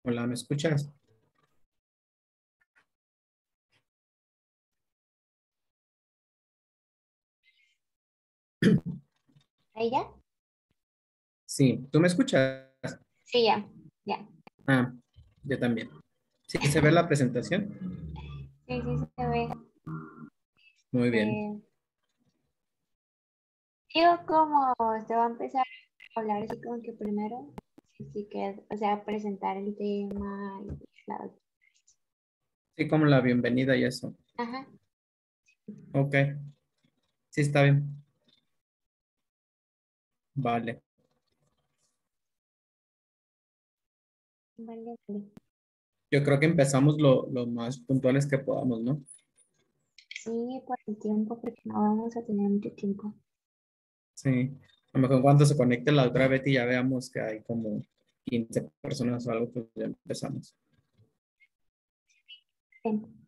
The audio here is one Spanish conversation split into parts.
Hola, ¿me escuchas? ¿Ahí ya? Sí, ¿tú me escuchas? Sí, ya, ya. Ah, yo también. ¿Sí se ve la presentación? Sí, sí, sí, se ve. Muy bien. Eh, Digo, como se va a empezar a hablar así como que primero, sí que, o sea, presentar el tema y la... Sí, como la bienvenida y eso. Ajá, Ok, sí está bien. Vale. vale, vale. Yo creo que empezamos lo más puntuales que podamos, ¿no? Sí, por el tiempo, porque no vamos a tener mucho tiempo. Sí. A lo mejor cuando se conecte la otra vez y ya veamos que hay como 15 personas o algo, pues ya empezamos. Bien.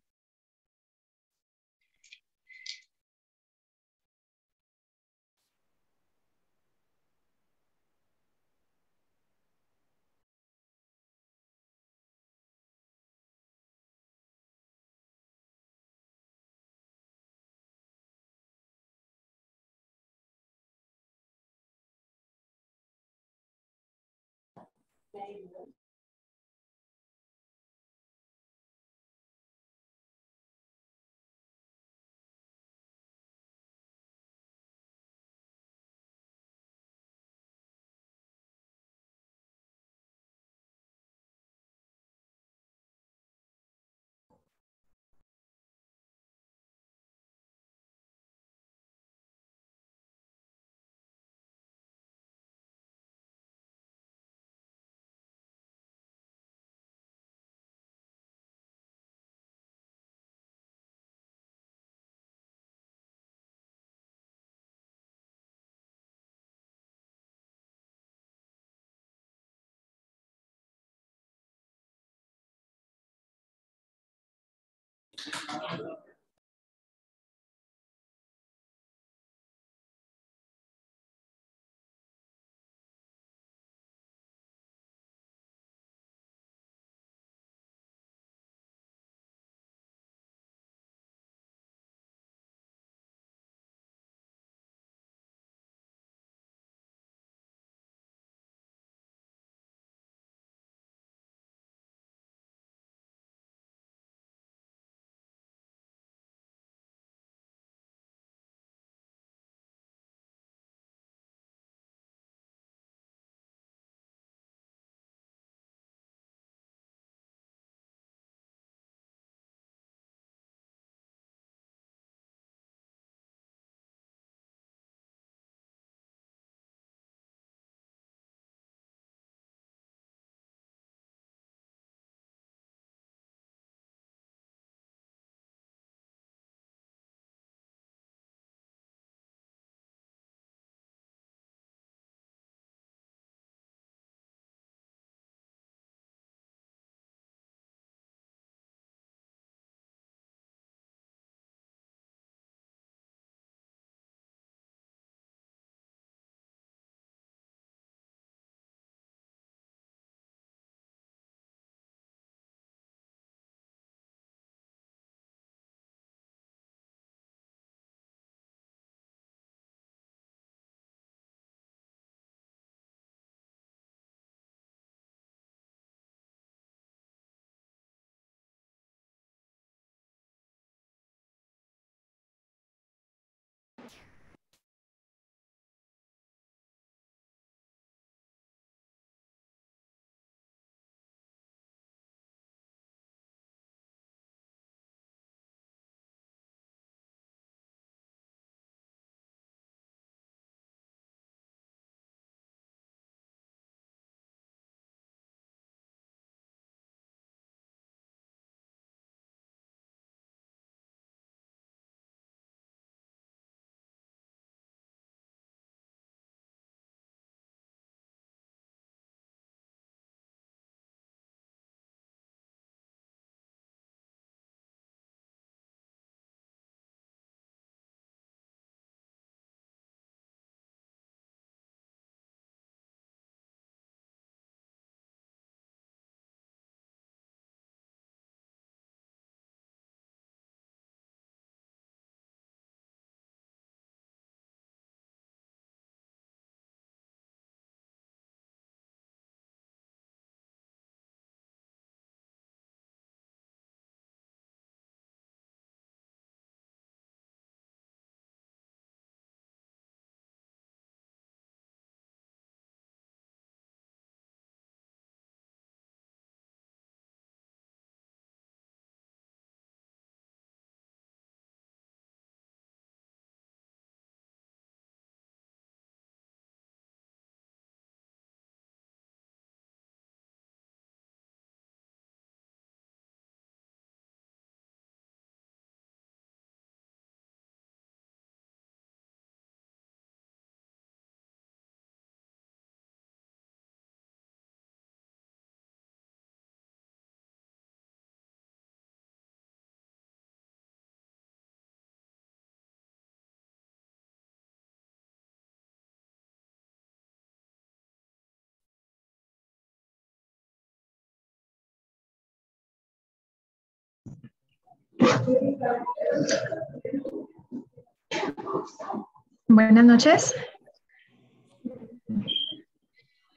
Buenas noches.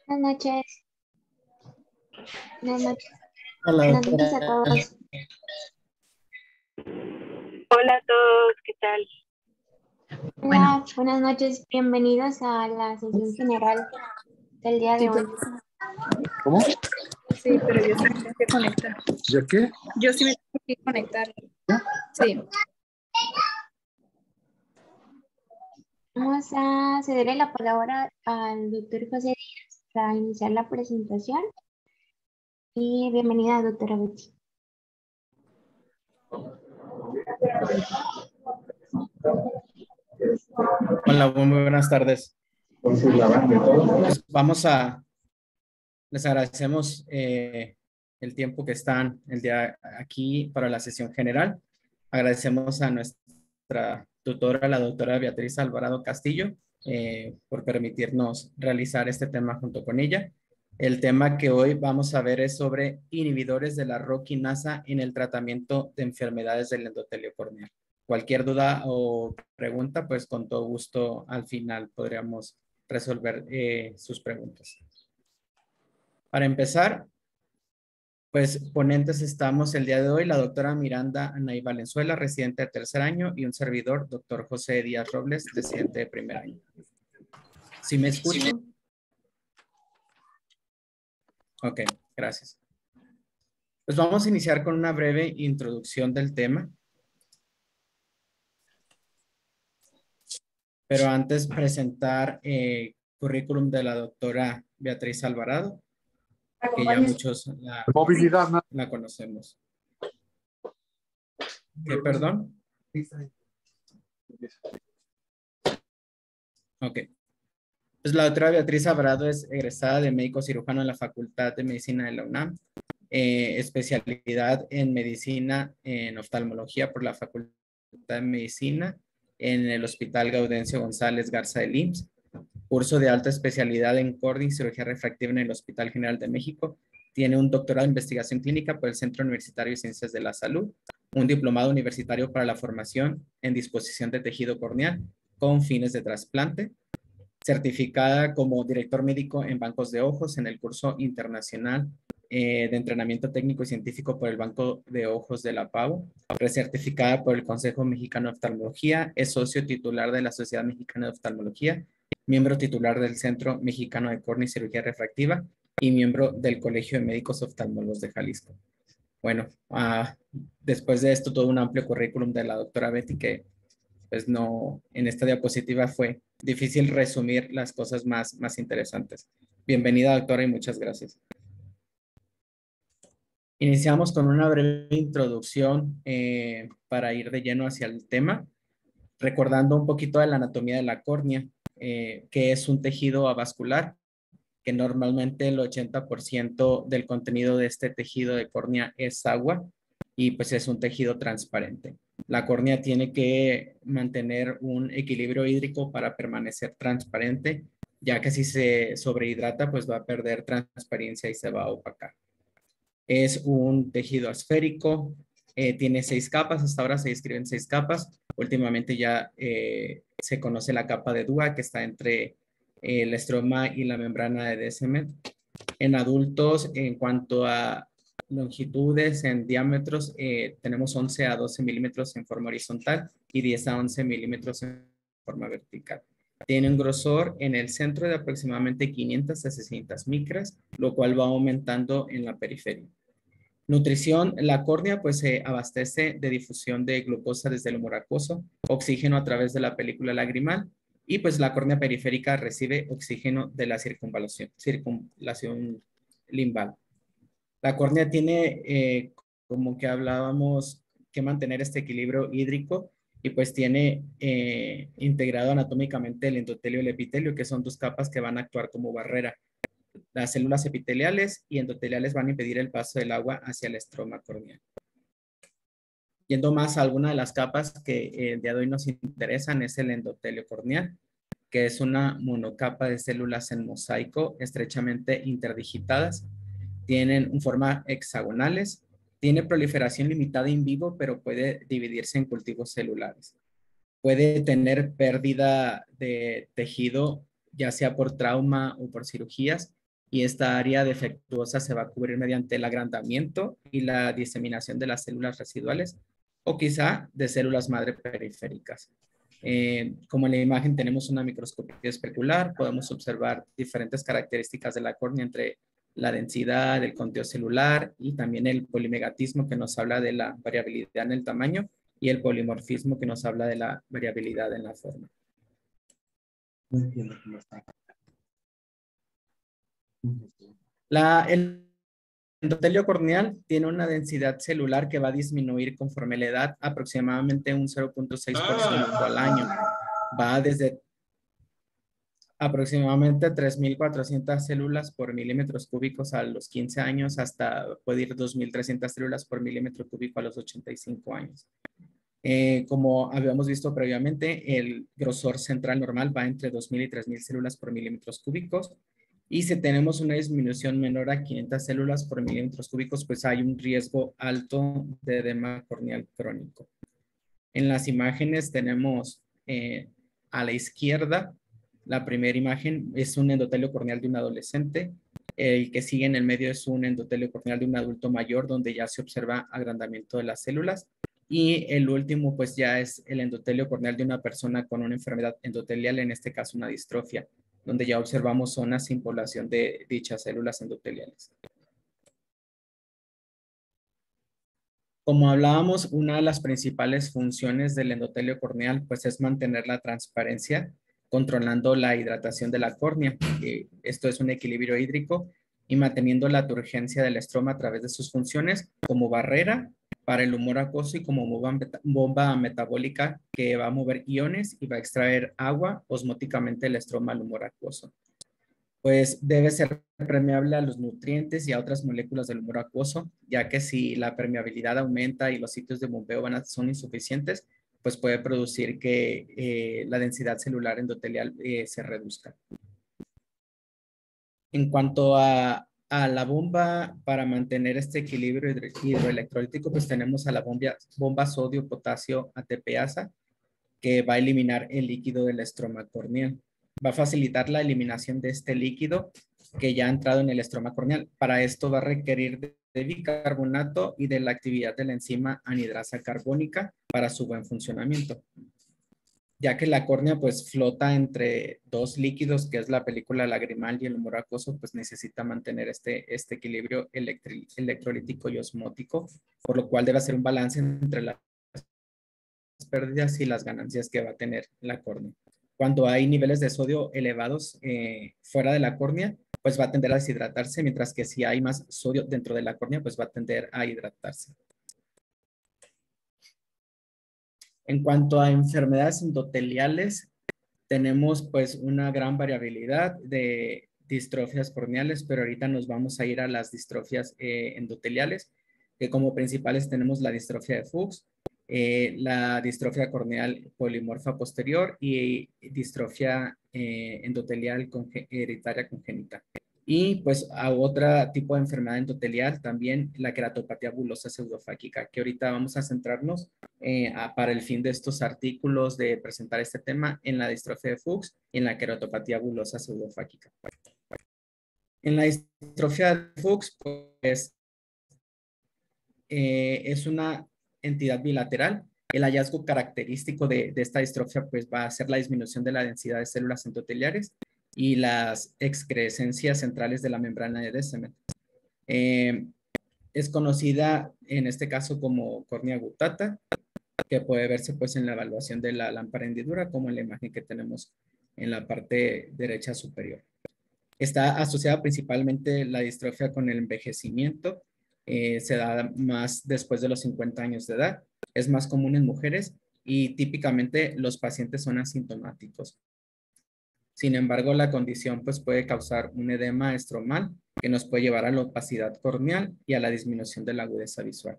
Buenas noches. Buenas noches. Hola, Buenas noches a doctora. todos. Hola a todos, ¿qué tal? Hola, buenas noches. Bienvenidos a la sesión general del día de hoy. ¿Cómo? Sí, pero yo sí me tengo que conectar. ¿Ya qué? Yo sí me tengo que conectar. Sí. Vamos a cederle la palabra al doctor José Díaz para iniciar la presentación. Y bienvenida, doctora Betty. Hola, muy buenas tardes. Pues les agradecemos el tiempo que están el día aquí para la sesión general. Agradecemos a nuestra tutora, la doctora Beatriz Alvarado Castillo, por permitirnos realizar este tema junto con ella. El tema que hoy vamos a ver es sobre inhibidores de la ROS quinasa en el tratamiento de enfermedades del endotelio corneal. Cualquier duda o pregunta, pues con todo gusto al final podríamos resolver sus preguntas. Para empezar, pues ponentes estamos el día de hoy, la doctora Miranda Anaí Valenzuela, residente de tercer año, y un servidor, doctor José Díaz Robles, residente de primer año. ¿Sí me escuchan? Ok, gracias. Pues vamos a iniciar con una breve introducción del tema. Pero antes presentar currículum de la doctora Beatriz Alvarado, que ya muchos Movilidad. la conocemos. ¿Qué, perdón? Ok. Pues la doctora Beatriz Alvarado es egresada de médico cirujano en la Facultad de Medicina de la UNAM, especialidad en medicina en oftalmología por la Facultad de Medicina en el Hospital Gaudencio González Garza del IMSS, curso de alta especialidad en cornea y cirugía refractiva en el Hospital General de México. Tiene un doctorado en investigación clínica por el Centro Universitario de Ciencias de la Salud, un diplomado universitario para la formación en disposición de tejido corneal con fines de trasplante, certificada como director médico en bancos de ojos en el curso internacional de entrenamiento técnico y científico por el Banco de Ojos de la PAO, recertificada por el Consejo Mexicano de Oftalmología, es socio titular de la Sociedad Mexicana de Oftalmología, miembro titular del Centro Mexicano de Córnea y Cirugía Refractiva y miembro del Colegio de Médicos Oftalmólogos de Jalisco. Bueno, después de esto, todo un amplio currículum de la doctora Betty que pues no, en esta diapositiva fue difícil resumir las cosas más interesantes. Bienvenida, doctora, y muchas gracias. Iniciamos con una breve introducción para ir de lleno hacia el tema, recordando un poquito de la anatomía de la córnea, que es un tejido avascular, que normalmente el 80% del contenido de este tejido de córnea es agua y pues es un tejido transparente. La córnea tiene que mantener un equilibrio hídrico para permanecer transparente, ya que si se sobrehidrata, pues va a perder transparencia y se va a opacar. Es un tejido esférico, tiene 6 capas, hasta ahora se describen 6 capas. Últimamente ya se conoce la capa de Dua, que está entre el estroma y la membrana de Descemet. En adultos, en cuanto a longitudes, en diámetros, tenemos 11 a 12 milímetros en forma horizontal y 10 a 11 milímetros en forma vertical. Tiene un grosor en el centro de aproximadamente 500 a 600 micras, lo cual va aumentando en la periferia. Nutrición, la córnea pues se abastece de difusión de glucosa desde el humor acuoso, oxígeno a través de la película lagrimal y pues la córnea periférica recibe oxígeno de la circunvalación limbal. La córnea tiene, como que hablábamos, que mantener este equilibrio hídrico y pues tiene integrado anatómicamente el endotelio y el epitelio, que son 2 capas que van a actuar como barrera. Las células epiteliales y endoteliales van a impedir el paso del agua hacia el estroma corneal. Yendo más a alguna de las capas que el día de hoy nos interesan es el endotelio corneal, que es una monocapa de células en mosaico estrechamente interdigitadas. Tienen forma hexagonales Tiene proliferación limitada in vivo, pero puede dividirse en cultivos celulares. Puede tener pérdida de tejido, ya sea por trauma o por cirugías, y esta área defectuosa se va a cubrir mediante el agrandamiento y la diseminación de las células residuales o quizá de células madre periféricas. Como en la imagen tenemos una microscopía especular, podemos observar diferentes características de la córnea entre la densidad, el conteo celular y también el polimegatismo que nos habla de la variabilidad en el tamaño y el polimorfismo que nos habla de la variabilidad en la forma. No entiendo cómo está. El endotelio corneal tiene una densidad celular que va a disminuir conforme la edad, aproximadamente un 0.6% al año. Va desde aproximadamente 3.400 células por milímetros cúbicos a los 15 años hasta puede ir 2.300 células por milímetro cúbico a los 85 años. Como habíamos visto previamente, el grosor central normal va entre 2.000 y 3.000 células por milímetros cúbicos. Y si tenemos una disminución menor a 500 células por milímetros cúbicos, pues hay un riesgo alto de edema corneal crónico. En las imágenes tenemos a la izquierda, la primera imagen es un endotelio corneal de un adolescente. El que sigue en el medio es un endotelio corneal de un adulto mayor, donde ya se observa agrandamiento de las células. Y el último, pues ya es el endotelio corneal de una persona con una enfermedad endotelial, en este caso una distrofia, donde ya observamos zonas sin población de dichas células endoteliales. Como hablábamos, una de las principales funciones del endotelio corneal pues es mantener la transparencia, controlando la hidratación de la córnea. Esto es un equilibrio hídrico y manteniendo la turgencia del estroma a través de sus funciones como barrera para el humor acuoso y como bomba metabólica que va a mover iones y va a extraer agua osmóticamente del estroma al humor acuoso. Pues debe ser permeable a los nutrientes y a otras moléculas del humor acuoso, ya que si la permeabilidad aumenta y los sitios de bombeo son insuficientes, pues puede producir que la densidad celular endotelial se reduzca. En cuanto a la bomba para mantener este equilibrio hidroelectrolítico, pues tenemos a la bomba sodio-potasio ATPasa, que va a eliminar el líquido del estroma corneal. Va a facilitar la eliminación de este líquido que ya ha entrado en el estroma corneal. Para esto va a requerir de bicarbonato y de la actividad de la enzima anhidrasa carbónica para su buen funcionamiento. Ya que la córnea pues flota entre dos líquidos, que es la película lagrimal y el humor acuoso, pues necesita mantener este equilibrio electrolítico y osmótico, por lo cual debe hacer un balance entre las pérdidas y las ganancias que va a tener la córnea. Cuando hay niveles de sodio elevados fuera de la córnea, pues va a tender a deshidratarse, mientras que si hay más sodio dentro de la córnea, pues va a tender a hidratarse. En cuanto a enfermedades endoteliales, tenemos pues una gran variabilidad de distrofias corneales, pero ahorita nos vamos a ir a las distrofias endoteliales, que como principales tenemos la distrofia de Fuchs, la distrofia corneal polimorfa posterior y distrofia endotelial hereditaria congénita. Y pues a otro tipo de enfermedad endotelial también la queratopatía bulosa pseudofáquica, que ahorita vamos a centrarnos para el fin de estos artículos de presentar este tema en la distrofia de Fuchs y en la queratopatía bulosa pseudofáquica. En la distrofia de Fuchs, pues es una entidad bilateral. El hallazgo característico de esta distrofia pues va a ser la disminución de la densidad de células endoteliares y las excrescencias centrales de la membrana de Descemet. Es conocida en este caso como córnea gutata, que puede verse pues en la evaluación de la lámpara hendidura, como en la imagen que tenemos en la parte derecha superior. Está asociada principalmente la distrofia con el envejecimiento, se da más después de los 50 años de edad, es más común en mujeres y típicamente los pacientes son asintomáticos. Sin embargo, la condición pues, puede causar un edema estromal que nos puede llevar a la opacidad corneal y a la disminución de la agudeza visual.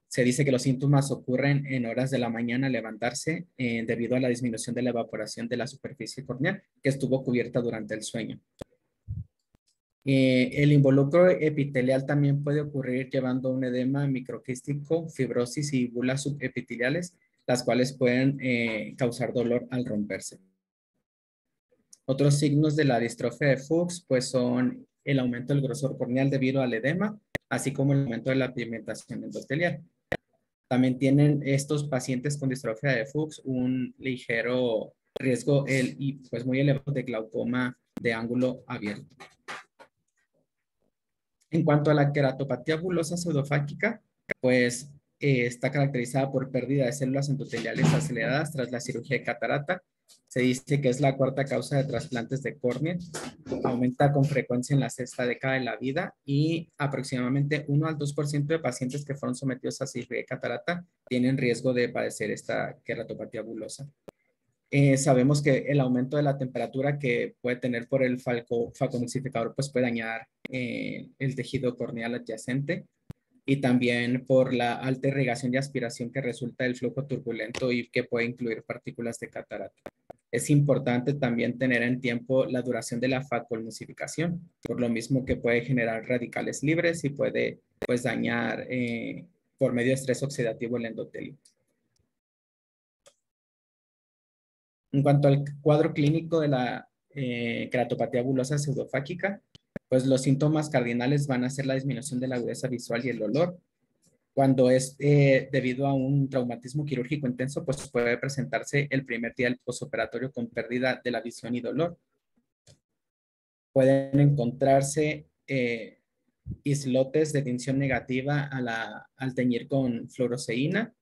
Se dice que los síntomas ocurren en horas de la mañana al levantarse debido a la disminución de la evaporación de la superficie corneal que estuvo cubierta durante el sueño. El involucro epitelial también puede ocurrir llevando un edema microquístico, fibrosis y bulas subepiteliales, las cuales pueden causar dolor al romperse. Otros signos de la distrofia de Fuchs pues son el aumento del grosor corneal debido al edema, así como el aumento de la pigmentación endotelial. También tienen estos pacientes con distrofia de Fuchs un ligero riesgo y pues muy elevado de glaucoma de ángulo abierto. En cuanto a la queratopatía bulosa pseudofáquica, pues está caracterizada por pérdida de células endoteliales aceleradas tras la cirugía de catarata. Se dice que es la cuarta causa de trasplantes de córnea. Aumenta con frecuencia en la sexta década de la vida y aproximadamente 1 al 2% de pacientes que fueron sometidos a cirugía de catarata tienen riesgo de padecer esta queratopatía bulosa. Sabemos que el aumento de la temperatura que puede tener por el falcoemulsificador pues puede dañar el tejido corneal adyacente y también por la alta irrigación y aspiración que resulta del flujo turbulento y que puede incluir partículas de catarata. Es importante también tener en tiempo la duración de la falcoemulsificación, por lo mismo que puede generar radicales libres y puede pues dañar por medio de estrés oxidativo el endotelio. En cuanto al cuadro clínico de la queratopatía bulosa pseudofáquica, pues los síntomas cardinales van a ser la disminución de la agudeza visual y el olor. Cuando es debido a un traumatismo quirúrgico intenso, pues puede presentarse el primer día del posoperatorio con pérdida de la visión y dolor. Pueden encontrarse islotes de tinción negativa al teñir con fluoresceína.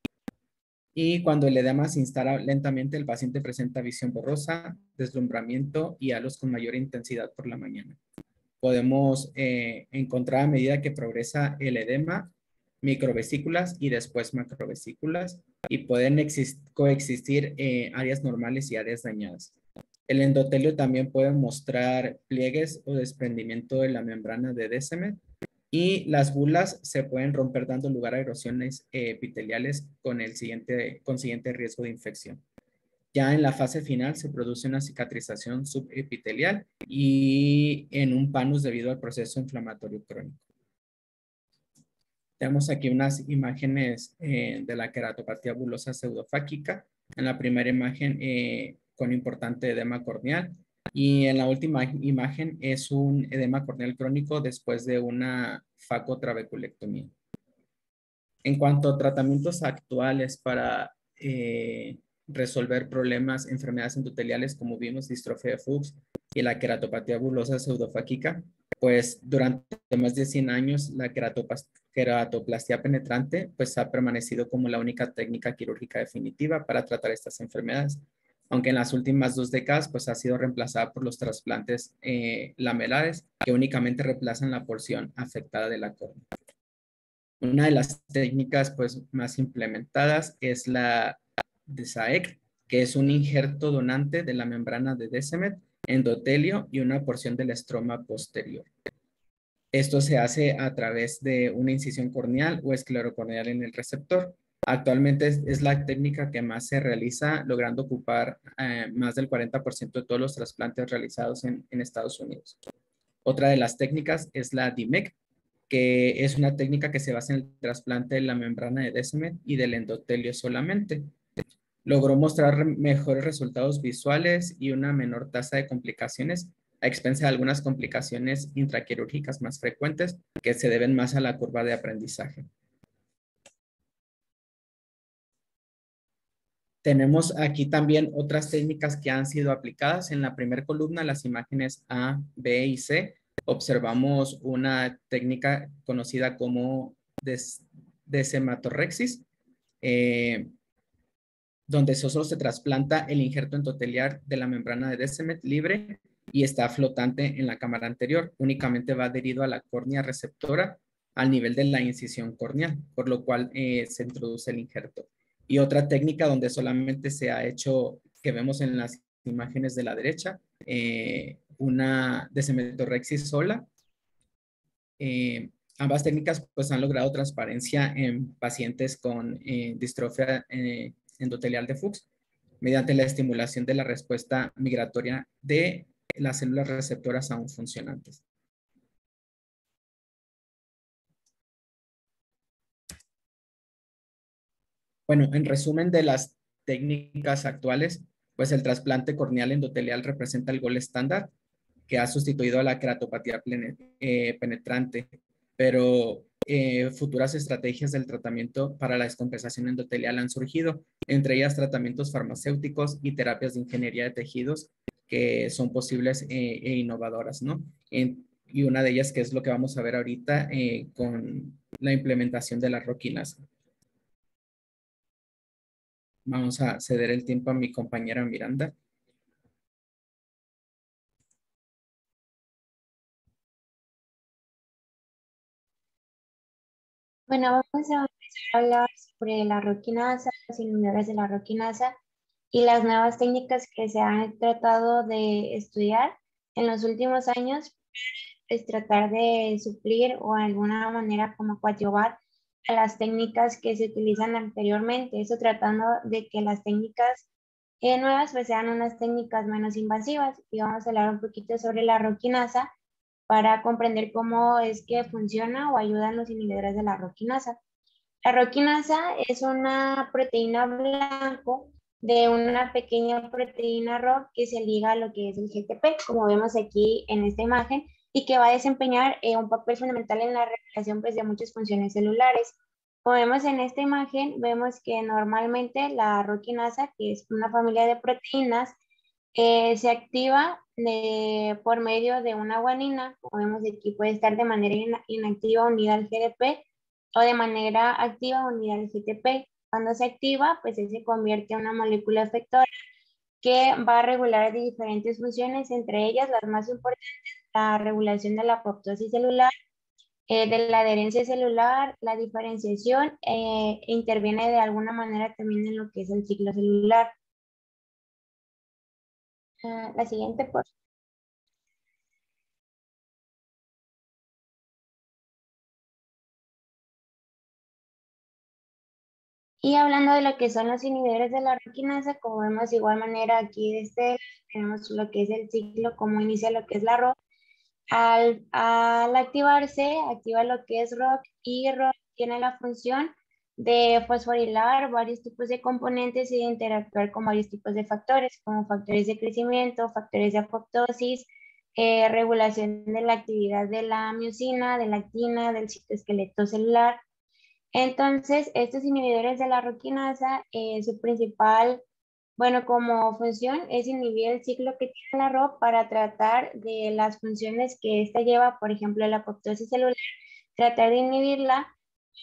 Y cuando el edema se instala lentamente, el paciente presenta visión borrosa, deslumbramiento y halos con mayor intensidad por la mañana. Podemos encontrar a medida que progresa el edema, microvesículas y después macrovesículas y pueden coexistir áreas normales y áreas dañadas. El endotelio también puede mostrar pliegues o desprendimiento de la membrana de Descemet y las bulas se pueden romper dando lugar a erosiones epiteliales con consiguiente riesgo de infección. Ya en la fase final se produce una cicatrización subepitelial y en un panus debido al proceso inflamatorio crónico. Tenemos aquí unas imágenes de la queratopatía bulosa pseudofáquica. En la primera imagen con importante edema corneal y en la última imagen es un edema corneal crónico después de una facotrabeculectomía. En cuanto a tratamientos actuales para resolver problemas, enfermedades endoteliales como vimos, distrofia de Fuchs y la queratopatía bulosa pseudofáquica, pues durante más de 100 años la queratoplastia penetrante pues ha permanecido como la única técnica quirúrgica definitiva para tratar estas enfermedades, aunque en las últimas 2 décadas pues ha sido reemplazada por los trasplantes lamelares que únicamente reemplazan la porción afectada de la córnea. Una de las técnicas pues más implementadas es la de SAEC, que es un injerto donante de la membrana de Descemet, endotelio y una porción del estroma posterior. Esto se hace a través de una incisión corneal o esclerocorneal en el receptor. Actualmente es la técnica que más se realiza, logrando ocupar más del 40% de todos los trasplantes realizados en Estados Unidos. Otra de las técnicas es la DIMEC, que es una técnica que se basa en el trasplante de la membrana de Descemet y del endotelio solamente. Logró mostrar mejores resultados visuales y una menor tasa de complicaciones, a expensas de algunas complicaciones intraquirúrgicas más frecuentes que se deben más a la curva de aprendizaje. Tenemos aquí también otras técnicas que han sido aplicadas. En la primera columna, las imágenes A, B y C, observamos una técnica conocida como desematorrexis, donde solo se trasplanta el injerto endoteliar de la membrana de Descemet libre y está flotante en la cámara anterior. Únicamente va adherido a la córnea receptora al nivel de la incisión corneal, por lo cual se introduce el injerto. Y otra técnica donde solamente se ha hecho, que vemos en las imágenes de la derecha, una desematorrexis sola. Ambas técnicas pues han logrado transparencia en pacientes con distrofia endotelial de Fuchs mediante la estimulación de la respuesta migratoria de las células receptoras aún funcionantes. Bueno, en resumen de las técnicas actuales, pues el trasplante corneal endotelial representa el gold estándar que ha sustituido a la queratopatía penetrante, pero futuras estrategias del tratamiento para la descompensación endotelial han surgido, entre ellas tratamientos farmacéuticos y terapias de ingeniería de tejidos que son posibles e innovadoras, ¿no? Y una de ellas que es lo que vamos a ver ahorita con la implementación de las roquinas. Vamos a ceder el tiempo a mi compañera Miranda. Bueno, vamos a empezar a hablar sobre la roquinasa, los inhibidores de la roquinasa y las nuevas técnicas que se han tratado de estudiar en los últimos años, es tratar de suplir o de alguna manera como coadyuvar a las técnicas que se utilizan anteriormente, eso tratando de que las técnicas nuevas pues sean unas técnicas menos invasivas. Y vamos a hablar un poquito sobre la roquinasa para comprender cómo es que funciona o ayudan los inhibidores de la roquinasa. La roquinasa es una proteína blanco de una pequeña proteína ROC que se liga a lo que es el GTP, como vemos aquí en esta imagen, y que va a desempeñar un papel fundamental en la regulación pues, de muchas funciones celulares. Como vemos en esta imagen, vemos que normalmente la roquinasa, que es una familia de proteínas, se activa por medio de una guanina, como vemos aquí, puede estar de manera inactiva unida al GDP o de manera activa unida al GTP. Cuando se activa, pues se convierte en una molécula efectora que va a regular diferentes funciones, entre ellas las más importantes, la regulación de la apoptosis celular, de la adherencia celular, la diferenciación, e interviene de alguna manera también en lo que es el ciclo celular. La siguiente, por Y hablando de lo que son los inhibidores de la roquinasa, como vemos de igual manera aquí tenemos lo que es el ciclo, como inicia lo que es la ROC. Al activarse, activa lo que es ROC y ROC tiene la función de fosforilar varios tipos de componentes y de interactuar con varios tipos de factores, como factores de crecimiento, factores de apoptosis, regulación de la actividad de la miosina, de la actina, del citoesqueleto celular. Entonces, estos inhibidores de la roquinasa, su principal, bueno, como función es inhibir el ciclo que tiene la ROP para tratar de las funciones que ésta lleva, por ejemplo, la apoptosis celular, tratar de inhibirla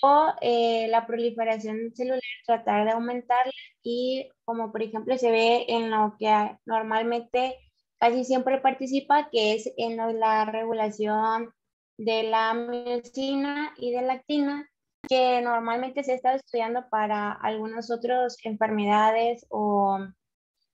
o la proliferación celular, tratar de aumentarla y como por ejemplo se ve en lo que normalmente casi siempre participa, que es en la regulación de la miosina y de la actina, que normalmente se está estudiando para algunas otras enfermedades o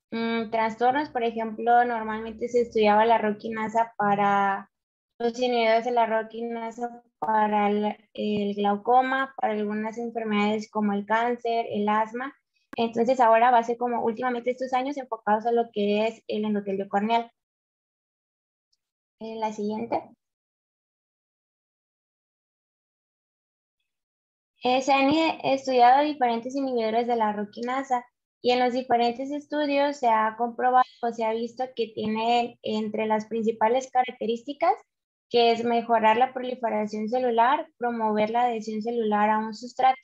trastornos. Por ejemplo, normalmente se estudiaba la roquinasa para los inhibidores de la roquinasa para el glaucoma, para algunas enfermedades como el cáncer, el asma. Entonces ahora va a ser como últimamente estos años enfocados a lo que es el endotelio corneal. La siguiente. Se han estudiado diferentes inhibidores de la roquinasa y en los diferentes estudios se ha comprobado o se ha visto que tiene entre las principales características que es mejorar la proliferación celular, promover la adhesión celular a un sustrato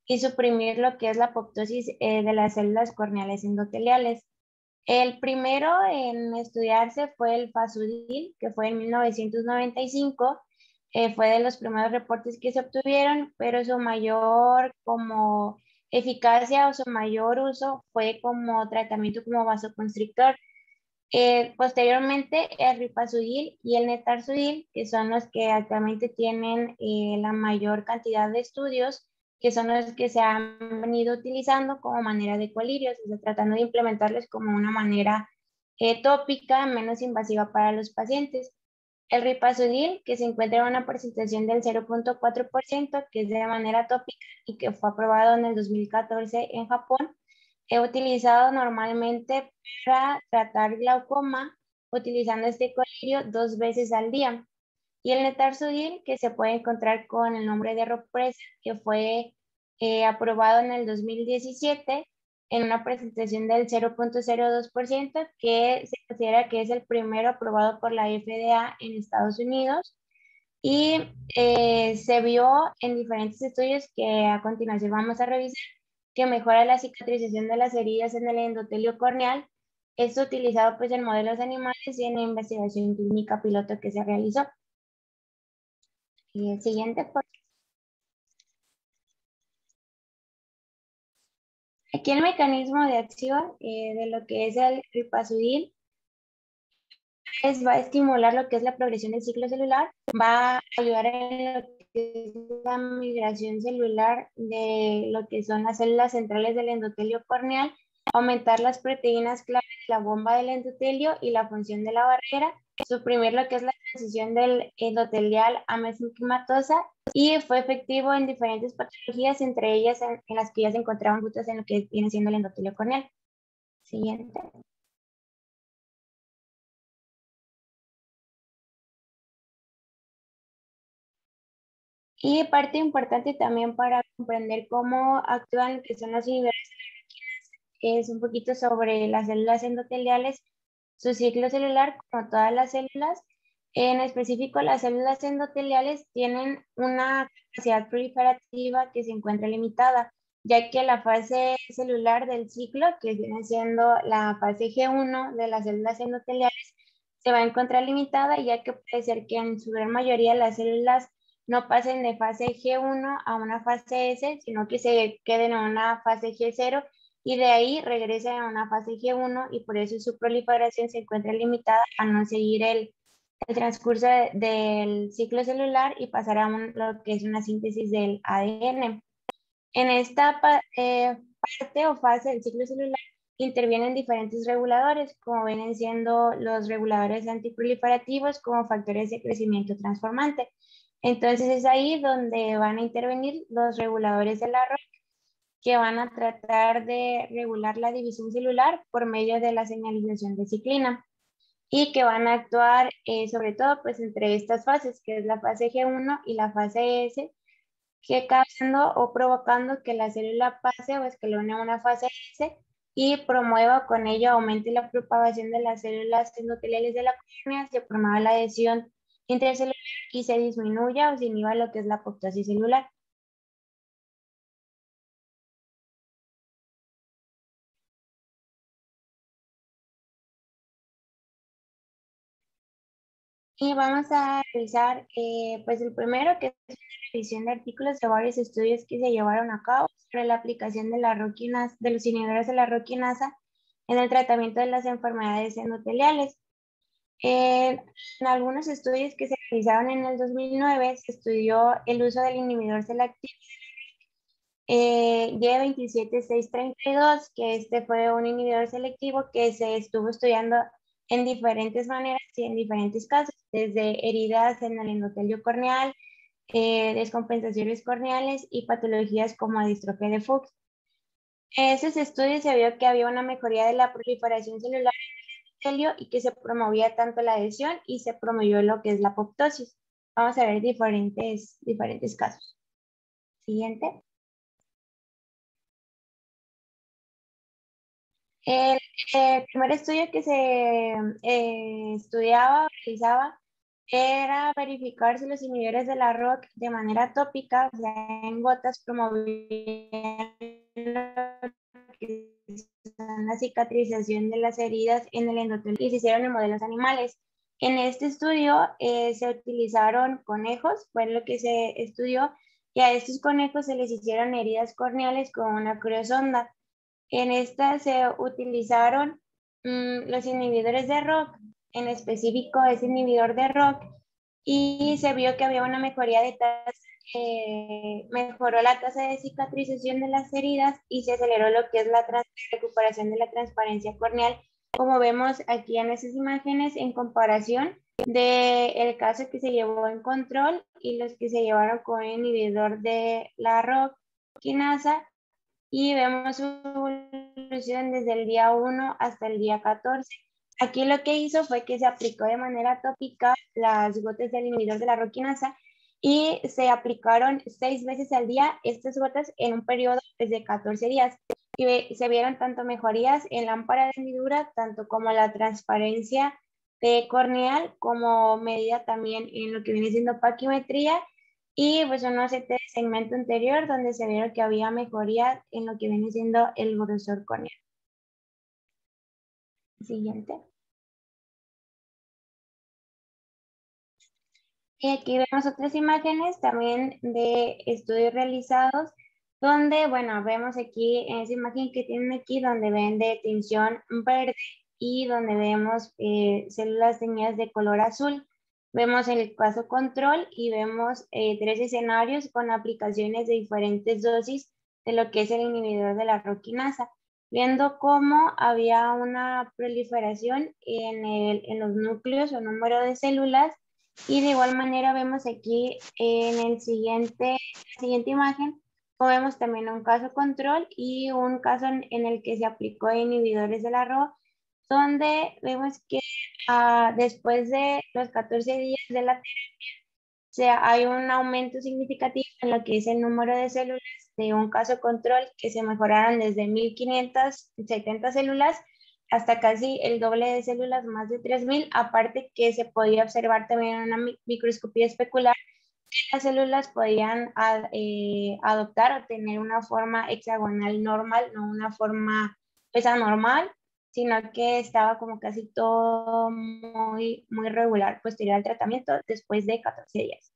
y suprimir lo que es la apoptosis de las células corneales endoteliales. El primero en estudiarse fue el Fasudil, que fue en 1995. Fue de los primeros reportes que se obtuvieron, pero su mayor como eficacia o su mayor uso fue como tratamiento como vasoconstrictor. Posteriormente, el Ripasudil y el Netarsudil, que son los que actualmente tienen la mayor cantidad de estudios, que son los que se han venido utilizando como manera de colirios, o sea, tratando de implementarlos como una manera tópica, menos invasiva para los pacientes. El Ripasudil, que se encuentra en una presentación del 0.4%, que es de manera tópica y que fue aprobado en el 2014 en Japón, he utilizado normalmente para tratar glaucoma, utilizando este colirio 2 veces al día. Y el Netarsudil, que se puede encontrar con el nombre de Ropresa, que fue aprobado en el 2017 en una presentación del 0.02%, que se considera que es el primero aprobado por la FDA en Estados Unidos. Y se vio en diferentes estudios que a continuación vamos a revisar que mejora la cicatrización de las heridas en el endotelio corneal. Esto utilizado pues en modelos animales y en la investigación clínica piloto que se realizó. Y el siguiente, por aquí el mecanismo de acción de lo que es el ripazudil va a estimular lo que es la progresión del ciclo celular, va a ayudar en lo que es la migración celular de lo que son las células centrales del endotelio corneal, aumentar las proteínas clave de la bomba del endotelio y la función de la barrera, suprimir lo que es la transición del endotelial a mesenquimatosa, y fue efectivo en diferentes patologías, entre ellas en las que ya se encontraban juntas en lo que viene siendo el endotelio corneal. Siguiente. Y parte importante también para comprender cómo actúan lo que son los inhibidores es un poquito sobre las células endoteliales, su ciclo celular, como todas las células. En específico, las células endoteliales tienen una capacidad proliferativa que se encuentra limitada, ya que la fase celular del ciclo, que viene siendo la fase G1 de las células endoteliales, se va a encontrar limitada, ya que puede ser que en su gran mayoría las células no pasen de fase G1 a una fase S, sino que se queden en una fase G0 y de ahí regresen a una fase G1, y por eso su proliferación se encuentra limitada a no seguir el transcurso del ciclo celular y pasar a lo que es una síntesis del ADN. En esta parte o fase del ciclo celular intervienen diferentes reguladores, como vienen siendo los reguladores antiproliferativos como factores de crecimiento transformante. Entonces es ahí donde van a intervenir los reguladores de la ROC, que van a tratar de regular la división celular por medio de la señalización de ciclina, y que van a actuar sobre todo pues entre estas fases, que es la fase G1 y la fase S, que causando o provocando que la célula pase o escalone a una fase S y promueva con ello aumente la propagación de las células endoteliales de la córnea, se promueva la adhesión intercelular y se disminuya o se inhiba lo que es la apoptosis celular. Y vamos a revisar, pues el primero, que es una revisión de artículos de varios estudios que se llevaron a cabo sobre la aplicación de la roquinasa, de los inhibidores de la roquinasa en el tratamiento de las enfermedades endoteliales. En algunos estudios que se realizaron en el 2009 se estudió el uso del inhibidor selectivo Y27632, que este fue un inhibidor selectivo que se estuvo estudiando en diferentes maneras y en diferentes casos, desde heridas en el endotelio corneal, descompensaciones corneales y patologías como distrofia de Fuchs. En esos estudios se vio que había una mejoría de la proliferación celular en el endotelio y que se promovía tanto la adhesión y se promovió lo que es la apoptosis. Vamos a ver diferentes casos. Siguiente. El, el primer estudio que se realizaba, era verificar si los inhibidores de la ROC de manera tópica, o sea, en gotas, promovían la cicatrización de las heridas en el endotelio, y se hicieron en modelos animales. En este estudio se utilizaron conejos, fue lo que se estudió, y a estos conejos se les hicieron heridas corneales con una criosonda. En esta se utilizaron los inhibidores de ROC, en específico ese inhibidor de ROC, y se vio que había una mejoría de tasa, mejoró la tasa de cicatrización de las heridas y se aceleró lo que es la recuperación de la transparencia corneal, como vemos aquí en esas imágenes, en comparación del caso que se llevó en control y los que se llevaron con el inhibidor de la ROC quinasa. Y vemos su evolución desde el día 1 hasta el día 14. Aquí lo que hizo fue que se aplicó de manera tópica las gotas del inhibidor de la roquinasa y se aplicaron 6 veces al día estas gotas en un periodo de 14 días. Y se vieron tanto mejorías en lámpara de hendidura, tanto como la transparencia corneal, como medida también en lo que viene siendo paquimetría, y pues un OCT de segmento anterior donde se vieron que había mejoría en lo que viene siendo el grosor corneal. Siguiente. Y aquí vemos otras imágenes también de estudios realizados, donde, bueno, vemos aquí en esa imagen que tienen aquí, donde ven de tinción verde y donde vemos células teñidas de color azul. Vemos el caso control y vemos 3 escenarios con aplicaciones de diferentes dosis de lo que es el inhibidor de la roquinasa, viendo cómo había una proliferación en los núcleos o número de células. Y de igual manera vemos aquí en la siguiente imagen, como vemos también un caso control y un caso en el que se aplicó inhibidores de la RO, donde vemos que después de los 14 días de la terapia, hay un aumento significativo en lo que es el número de células de un caso control, que se mejoraron desde 1570 células hasta casi el doble de células, más de 3000, aparte que se podía observar también en una microscopía especular que las células podían adoptar o tener una forma hexagonal normal, no una forma pues anormal, sino que estaba como casi todo muy regular posterior al tratamiento después de 14 días.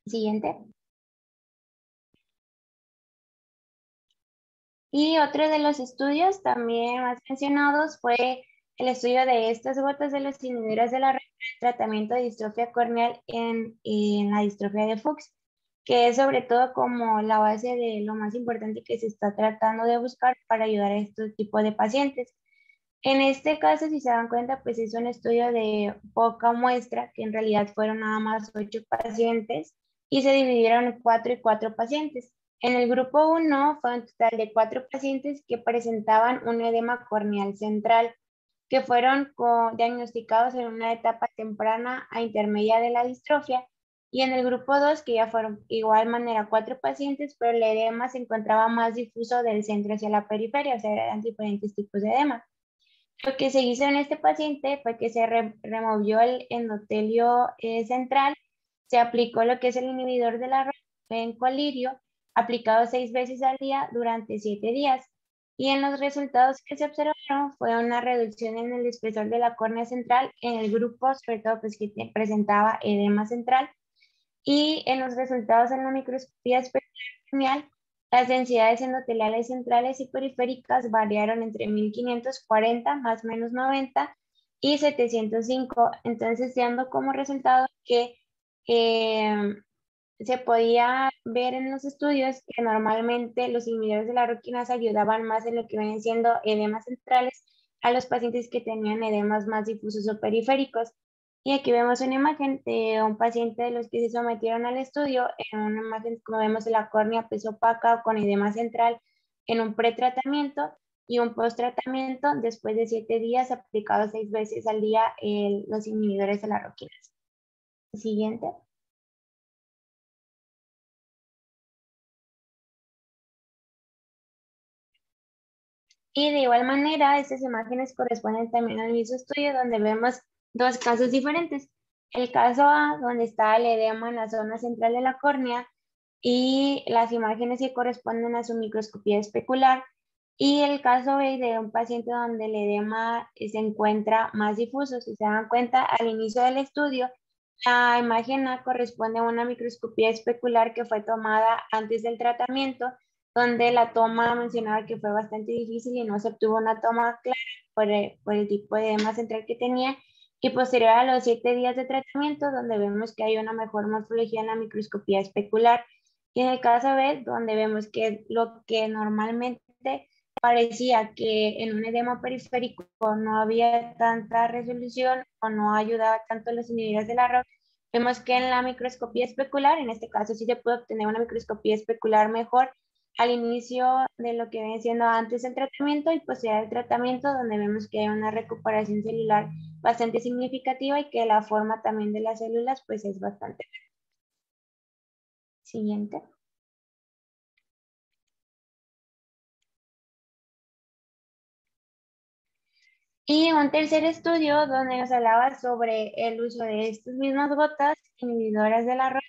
Siguiente. Y otro de los estudios también más mencionados fue el estudio de estas gotas de los inhibidores de la red de tratamiento de distrofia corneal en la distrofia de Fuchs, que es sobre todo como la base de lo más importante que se está tratando de buscar para ayudar a este tipo de pacientes. En este caso, si se dan cuenta, pues es un estudio de poca muestra, que en realidad fueron nada más 8 pacientes y se dividieron en 4 y 4 pacientes. En el grupo 1 fue un total de 4 pacientes que presentaban un edema corneal central, que fueron diagnosticados en una etapa temprana a intermedia de la distrofia. Y en el grupo 2, que ya fueron igual manera 4 pacientes, pero el edema se encontraba más difuso del centro hacia la periferia, o sea, eran diferentes tipos de edema. Lo que se hizo en este paciente fue que se removió el endotelio central, se aplicó lo que es el inhibidor de la red en colirio, aplicado 6 veces al día durante 7 días. Y en los resultados que se observaron fue una reducción en el espesor de la córnea central en el grupo, sobre todo pues, que presentaba edema central. Y en los resultados en la microscopía espectral, las densidades endoteliales centrales y periféricas variaron entre 1540 más o menos 90 y 705. Entonces, dando como resultado que se podía ver en los estudios que normalmente los inhibidores de la roquinasa ayudaban más en lo que vienen siendo edemas centrales a los pacientes que tenían edemas más difusos o periféricos. Y aquí vemos una imagen de un paciente de los que se sometieron al estudio, en una imagen como vemos de la córnea pues opaca con edema central en un pretratamiento y un post-tratamiento después de 7 días aplicados 6 veces al día los inhibidores de la roquinasa. Siguiente. Y de igual manera, estas imágenes corresponden también al mismo estudio donde vemos 2 casos diferentes. El caso A, donde está el edema en la zona central de la córnea, y las imágenes que corresponden a su microscopía especular. Y el caso B de un paciente donde el edema se encuentra más difuso. Si se dan cuenta, al inicio del estudio, la imagen A corresponde a una microscopía especular que fue tomada antes del tratamiento, donde la toma mencionaba que fue bastante difícil y no se obtuvo una toma clara por el tipo de edema central que tenía. Y posterior a los 7 días de tratamiento, donde vemos que hay una mejor morfología en la microscopía especular. Y en el caso B, donde vemos que lo que normalmente parecía que en un edema periférico no había tanta resolución o no ayudaba tanto los inhibidores de la ROC, vemos que en la microscopía especular, en este caso sí se puede obtener una microscopía especular mejor al inicio de lo que viene siendo antes del tratamiento y posterior al tratamiento, donde vemos que hay una recuperación celular bastante significativa y que la forma también de las células pues es bastante. Siguiente. Y un tercer estudio donde nos hablaba sobre el uso de estas mismas gotas inhibidoras de la ROC,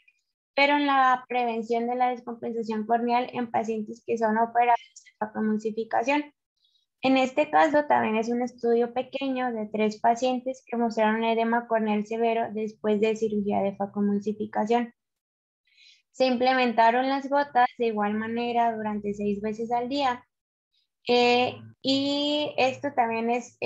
pero en la prevención de la descompensación corneal en pacientes que son operados de facomulsificación. En este caso también es un estudio pequeño de 3 pacientes que mostraron edema corneal severo después de cirugía de facomulsificación. Se implementaron las gotas de igual manera durante 6 veces al día. Y esto también es,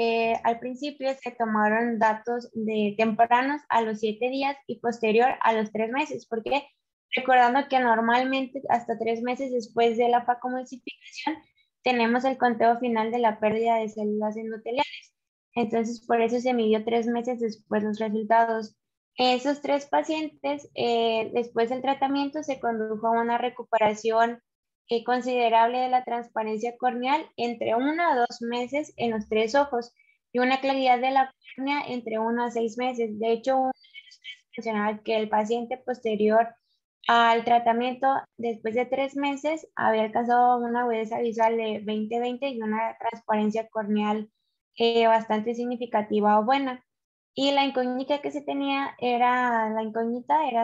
al principio se tomaron datos de tempranos a los 7 días y posterior a los 3 meses, porque recordando que normalmente hasta 3 meses después de la facomulsificación tenemos el conteo final de la pérdida de células endoteliales. Entonces, por eso se midió 3 meses después los resultados. Esos 3 pacientes, después del tratamiento, se condujo a una recuperación considerable de la transparencia corneal entre 1 a 2 meses en los 3 ojos y una claridad de la córnea entre 1 a 6 meses. De hecho, uno mencionaba que el paciente posterior al tratamiento, después de 3 meses, había alcanzado una agudeza visual de 20/20 y una transparencia corneal bastante significativa o buena. Y la incógnita que se tenía era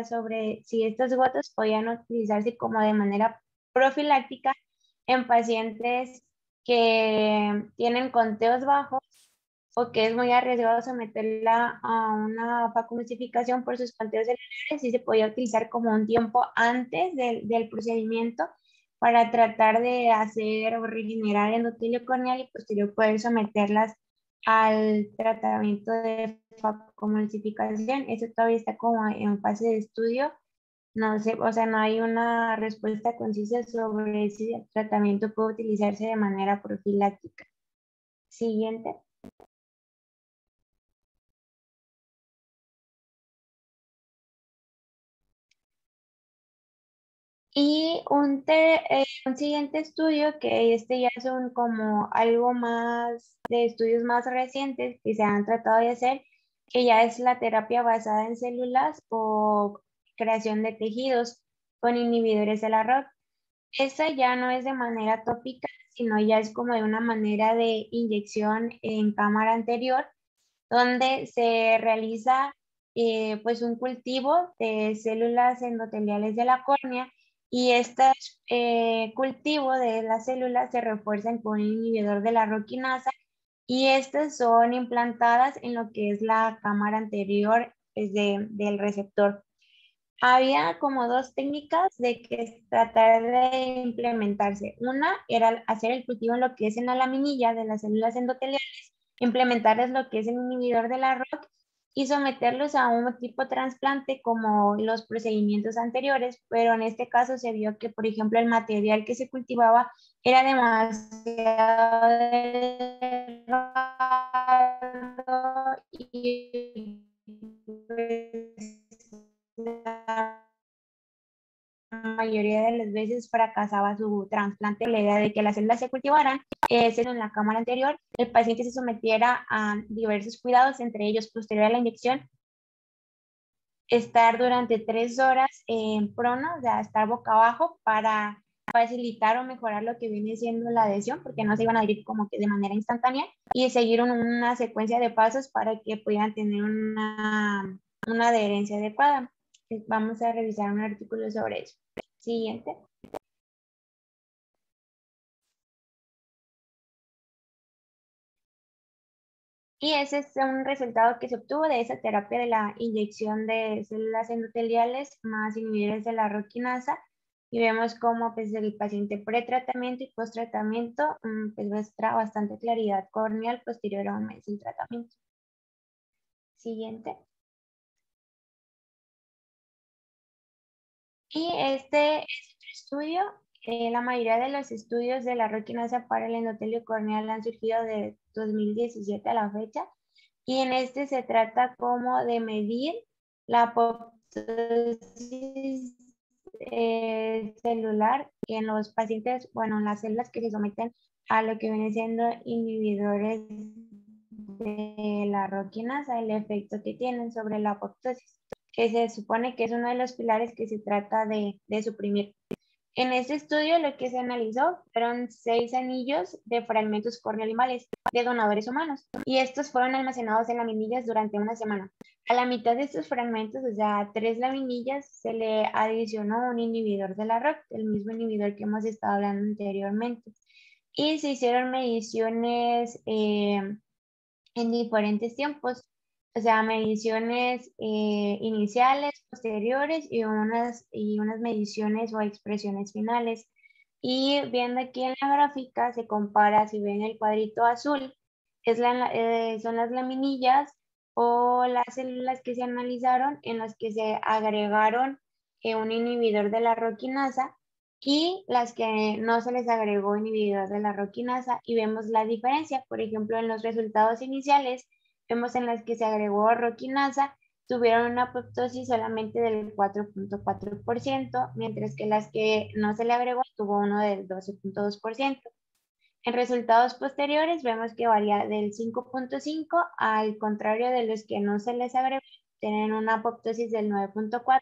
sobre si estas gotas podían utilizarse como de manera profiláctica en pacientes que tienen conteos bajos o que es muy arriesgado someterla a una facomulsificación por sus conteos celulares, y se podía utilizar como un tiempo antes del procedimiento para tratar de hacer o regenerar endotelio corneal y posterior poder someterlas al tratamiento de facomulsificación. Eso todavía está como en fase de estudio. No sé, o sea, no hay una respuesta concisa sobre si el tratamiento puede utilizarse de manera profiláctica. Siguiente. Y un siguiente estudio, que este ya son como algo más de estudios más recientes que se han tratado de hacer, que ya es la terapia basada en células o creación de tejidos con inhibidores de la ROC. Esta ya no es de manera tópica, sino ya es como de una manera de inyección en cámara anterior, donde se realiza pues un cultivo de células endoteliales de la córnea, y este cultivo de las células se refuerzan con un inhibidor de la roquinasa y estas son implantadas en lo que es la cámara anterior pues, del receptor. Había como 2 técnicas de que tratar de implementarse. Una era hacer el cultivo en lo que es en la laminilla de las células endoteliales, implementarles lo que es el inhibidor de la ROC y someterlos a un tipo de trasplante como los procedimientos anteriores, pero en este caso se vio que, por ejemplo, el material que se cultivaba era demasiado delgado y la mayoría de las veces fracasaba su trasplante. La idea de que las células se cultivaran en la cámara anterior, el paciente se sometiera a diversos cuidados, entre ellos posterior a la inyección, estar durante 3 horas en prono, o sea, estar boca abajo para facilitar o mejorar lo que viene siendo la adhesión, porque no se iban a adherir como que de manera instantánea, y seguir una secuencia de pasos para que pudieran tener una adherencia adecuada. Vamos a revisar un artículo sobre eso. Siguiente. Y ese es un resultado que se obtuvo de esa terapia de la inyección de células endoteliales más inhibidores de la roquinasa. Y vemos cómo pues, el paciente pretratamiento y posttratamiento pues, muestra bastante claridad corneal posterior a un mes del tratamiento. Siguiente. Y este es otro estudio. La mayoría de los estudios de la roquinasa para el endotelio corneal han surgido de 2017 a la fecha. Y en este se trata como de medir la apoptosis celular en los pacientes, bueno, en las células que se someten a lo que viene siendo inhibidores de la roquinasa, el efecto que tienen sobre la apoptosis, que se supone que es uno de los pilares que se trata de suprimir. En este estudio lo que se analizó fueron 6 anillos de fragmentos corneolimales de donadores humanos y estos fueron almacenados en laminillas durante una semana. A la mitad de estos fragmentos, o sea, a 3 laminillas, se le adicionó un inhibidor de la ROC, el mismo inhibidor que hemos estado hablando anteriormente. Y se hicieron mediciones en diferentes tiempos, o sea, mediciones iniciales, posteriores y unas mediciones o expresiones finales. Y viendo aquí en la gráfica se compara, si ven el cuadrito azul, son las laminillas o las células que se analizaron en las que se agregaron un inhibidor de la roquinasa y las que no se les agregó inhibidor de la roquinasa y vemos la diferencia. Por ejemplo, en los resultados iniciales, vemos en las que se agregó roquinasa, tuvieron una apoptosis solamente del 4.4%, mientras que las que no se le agregó tuvo uno del 12.2%. En resultados posteriores vemos que varía del 5.5 al contrario de los que no se les agregó, tienen una apoptosis del 9.4.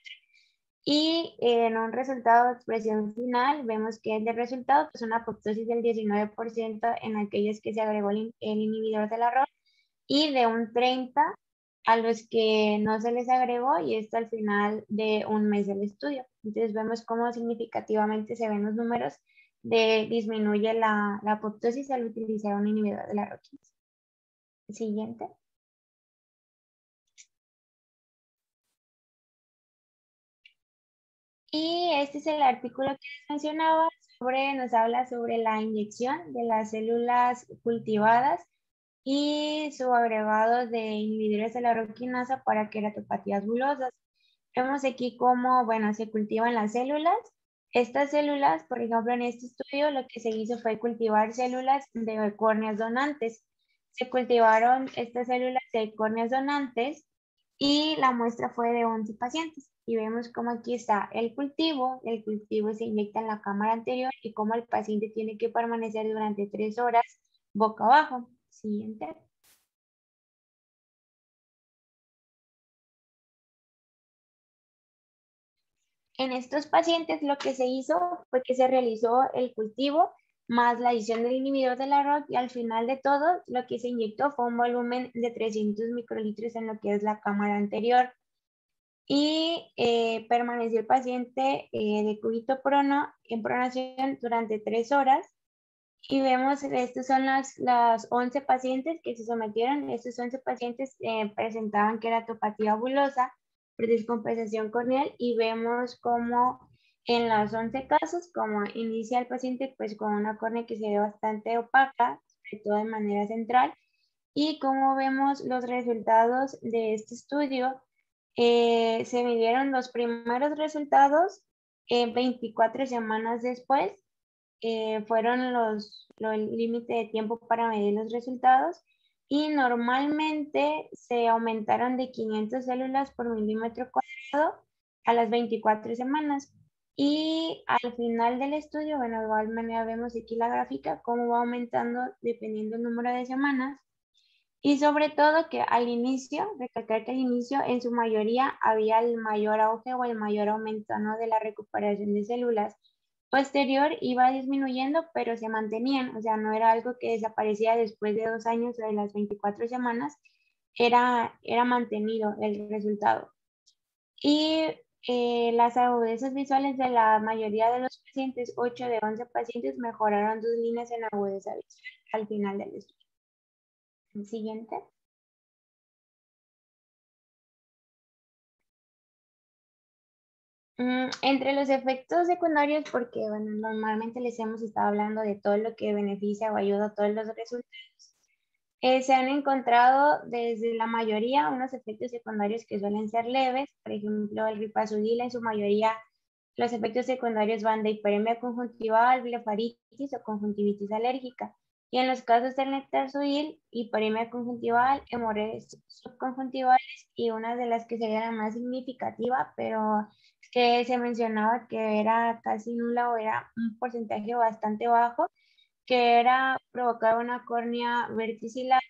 Y en un resultado de expresión final, vemos que el de resultado, pues una apoptosis del 19% en aquellos que se agregó el inhibidor de la ROS y de un 30% a los que no se les agregó y esto al final de un mes del estudio. Entonces vemos cómo significativamente se ven los números de disminuye la apoptosis al utilizar un inhibidor de la ROS. Siguiente. Y este es el artículo que les mencionaba, nos habla sobre la inyección de las células cultivadas y su agregado de inhibidores de la roquinasa para queratopatías bulosas. Vemos aquí cómo, bueno, se cultivan las células. Estas células, por ejemplo, en este estudio lo que se hizo fue cultivar células de córneas donantes. Se cultivaron estas células de córneas donantes y la muestra fue de 11 pacientes. Y vemos cómo aquí está el cultivo se inyecta en la cámara anterior y cómo el paciente tiene que permanecer durante 3 horas boca abajo. Siguiente. En estos pacientes lo que se hizo fue que se realizó el cultivo más la adición del inhibidor de la ROC y al final de todo lo que se inyectó fue un volumen de 300 microlitros en lo que es la cámara anterior. Y permaneció el paciente de cúbito prono en pronación durante 3 horas. Y vemos, estos son las 11 pacientes que se sometieron. Estos 11 pacientes presentaban queratopatía bulosa, descompensación corneal y vemos como en los 11 casos, como inicia el paciente pues con una córnea que se ve bastante opaca, sobre todo de manera central, y como vemos los resultados de este estudio, se midieron los primeros resultados 24 semanas después, fueron el límite de tiempo para medir los resultados y normalmente se aumentaron de 500 células por milímetro cuadrado a las 24 semanas. Y al final del estudio, bueno, de igual manera vemos aquí la gráfica, cómo va aumentando dependiendo del número de semanas. Y sobre todo que al inicio, recalcar que al inicio en su mayoría había el mayor auge o el mayor aumento, ¿no?, de la recuperación de células. Posterior iba disminuyendo, pero se mantenían, o sea, no era algo que desaparecía después de 2 años o de las 24 semanas, era mantenido el resultado. Y las agudezas visuales de la mayoría de los pacientes, 8 de 11 pacientes, mejoraron 2 líneas en agudeza visual al final del estudio. El siguiente. Entre los efectos secundarios, porque bueno, normalmente les hemos estado hablando de todo lo que beneficia o ayuda a todos los resultados, se han encontrado desde la mayoría unos efectos secundarios que suelen ser leves, por ejemplo el ripazudil en su mayoría los efectos secundarios van de hiperemia conjuntival, blefaritis o conjuntivitis alérgica. Y en los casos del netazoid, hiperemia conjuntival, hemorroides subconjuntivales y una de las que sería la más significativa, pero que se mencionaba que era casi nula o era un porcentaje bastante bajo, que era provocar una córnea verticilar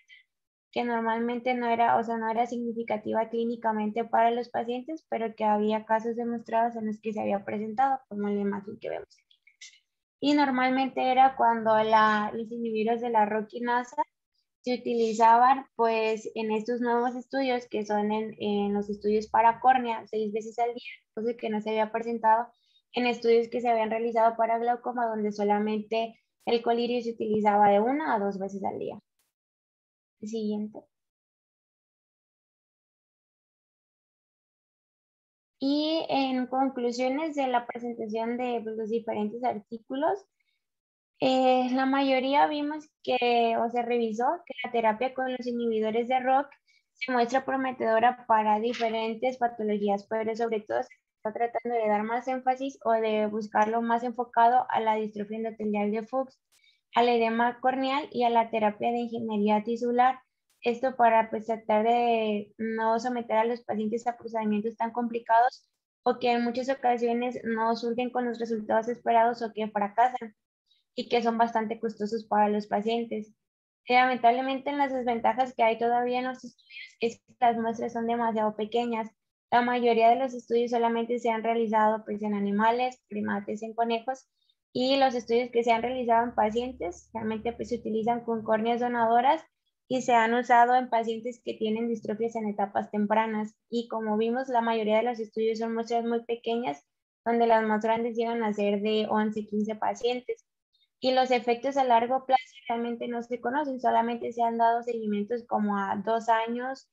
que normalmente no era, o sea, no era significativa clínicamente para los pacientes, pero que había casos demostrados en los que se había presentado, como la imagen que vemos aquí. Y normalmente era cuando los inhibidores de la roquinasa se utilizaban pues en estos nuevos estudios que son en los estudios para córnea 6 veces al día, cosa que no se había presentado en estudios que se habían realizado para glaucoma donde solamente el colirio se utilizaba de 1 a 2 veces al día. Siguiente. Y en conclusiones de la presentación de los diferentes artículos, la mayoría vimos que, o se revisó, que la terapia con los inhibidores de ROCK se muestra prometedora para diferentes patologías, pero sobre todo se está tratando de dar más énfasis o de buscarlo más enfocado a la distrofia endotelial de Fuchs, al edema corneal y a la terapia de ingeniería tisular. Esto para pues, tratar de no someter a los pacientes a procedimientos tan complicados o que en muchas ocasiones no surgen con los resultados esperados o que fracasan y que son bastante costosos para los pacientes. Lamentablemente, en las desventajas que hay todavía en los estudios es que las muestras son demasiado pequeñas. La mayoría de los estudios solamente se han realizado pues, en animales, primates, en conejos, y los estudios que se han realizado en pacientes realmente pues, se utilizan con córneas donadoras y se han usado en pacientes que tienen distrofias en etapas tempranas. Y como vimos, la mayoría de los estudios son muestras muy pequeñas, donde las más grandes llegan a ser de 11, 15 pacientes. Y los efectos a largo plazo realmente no se conocen, solamente se han dado seguimientos como a 2 años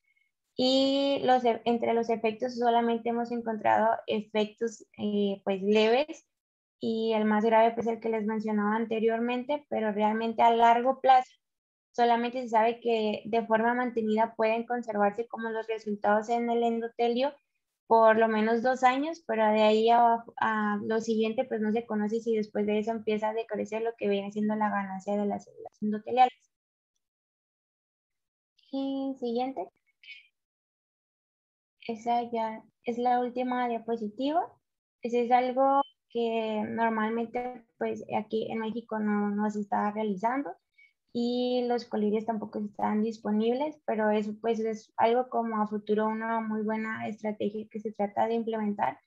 y entre los efectos solamente hemos encontrado efectos pues leves y el más grave pues el que les mencionaba anteriormente, pero realmente a largo plazo solamente se sabe que de forma mantenida pueden conservarse como los resultados en el endotelio por lo menos 2 años, pero de ahí a lo siguiente pues no se conoce si después de eso empieza a decrecer lo que viene siendo la ganancia de las células endoteliales. Y siguiente. Esa ya es la última diapositiva. Ese es algo que normalmente pues aquí en México no se está realizando y los colirios tampoco están disponibles, pero eso pues es algo como a futuro una muy buena estrategia que se trata de implementar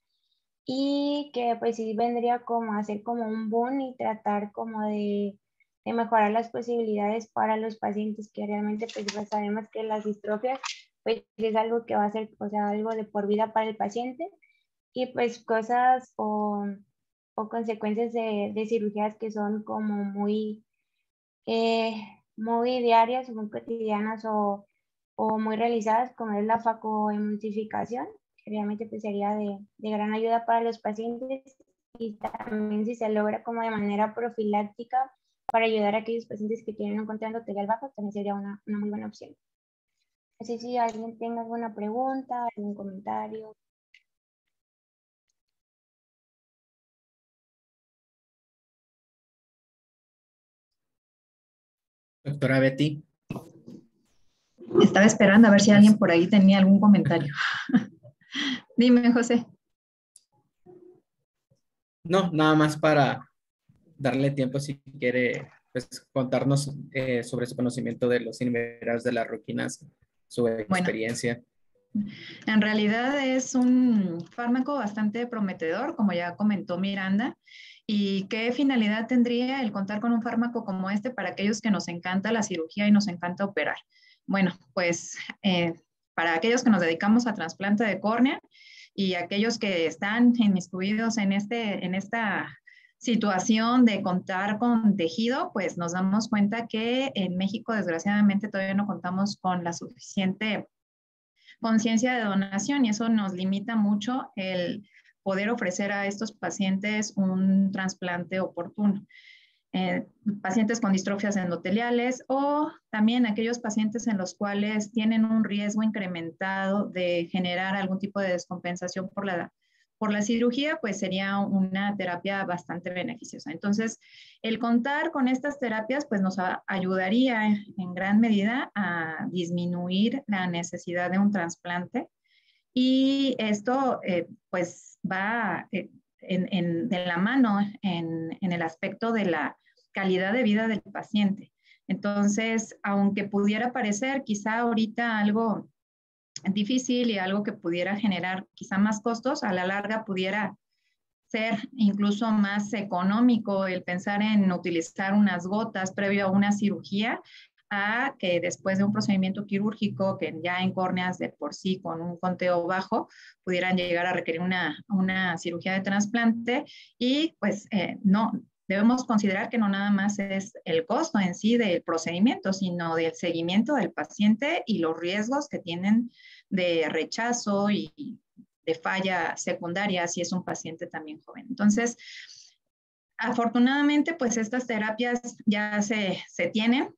y que pues sí vendría como a ser como un boom y tratar como de mejorar las posibilidades para los pacientes que realmente pues sabemos que las distrofias pues es algo que va a ser, o sea, algo de por vida para el paciente y pues cosas o consecuencias de cirugías que son como eh, muy diarias o muy cotidianas o muy realizadas, como es la facoemulsificación, que realmente pues, sería de gran ayuda para los pacientes y también si se logra como de manera profiláctica para ayudar a aquellos pacientes que tienen un conteo endotelial bajo, también sería una muy buena opción. No sé si alguien tenga alguna pregunta, algún comentario. Doctora Betty. Estaba esperando a ver si alguien por ahí tenía algún comentario. Dime, José. No, nada más para darle tiempo si quiere pues, contarnos sobre su conocimiento de los inhibidores de la roquinasa, su experiencia. Bueno, en realidad es un fármaco bastante prometedor, como ya comentó Miranda. ¿Y qué finalidad tendría el contar con un fármaco como este para aquellos que nos encanta la cirugía y nos encanta operar? Bueno, pues para aquellos que nos dedicamos a trasplante de córnea y aquellos que están inmiscuidos en esta situación de contar con tejido, pues nos damos cuenta que en México desgraciadamente todavía no contamos con la suficiente conciencia de donación y eso nos limita mucho el poder ofrecer a estos pacientes un trasplante oportuno. Pacientes con distrofias endoteliales o también aquellos pacientes en los cuales tienen un riesgo incrementado de generar algún tipo de descompensación por la cirugía, pues sería una terapia bastante beneficiosa. Entonces, el contar con estas terapias, pues nos ayudaría en gran medida a disminuir la necesidad de un trasplante y esto pues va de la mano en el aspecto de la calidad de vida del paciente. Entonces, aunque pudiera parecer quizá ahorita algo difícil y algo que pudiera generar quizá más costos, a la larga pudiera ser incluso más económico el pensar en utilizar unas gotas previo a una cirugía a que después de un procedimiento quirúrgico que ya en córneas de por sí con un conteo bajo pudieran llegar a requerir una cirugía de trasplante y pues no, debemos considerar que no nada más es el costo en sí del procedimiento, sino del seguimiento del paciente y los riesgos que tienen de rechazo y de falla secundaria si es un paciente también joven. Entonces, afortunadamente, pues estas terapias ya se tienen,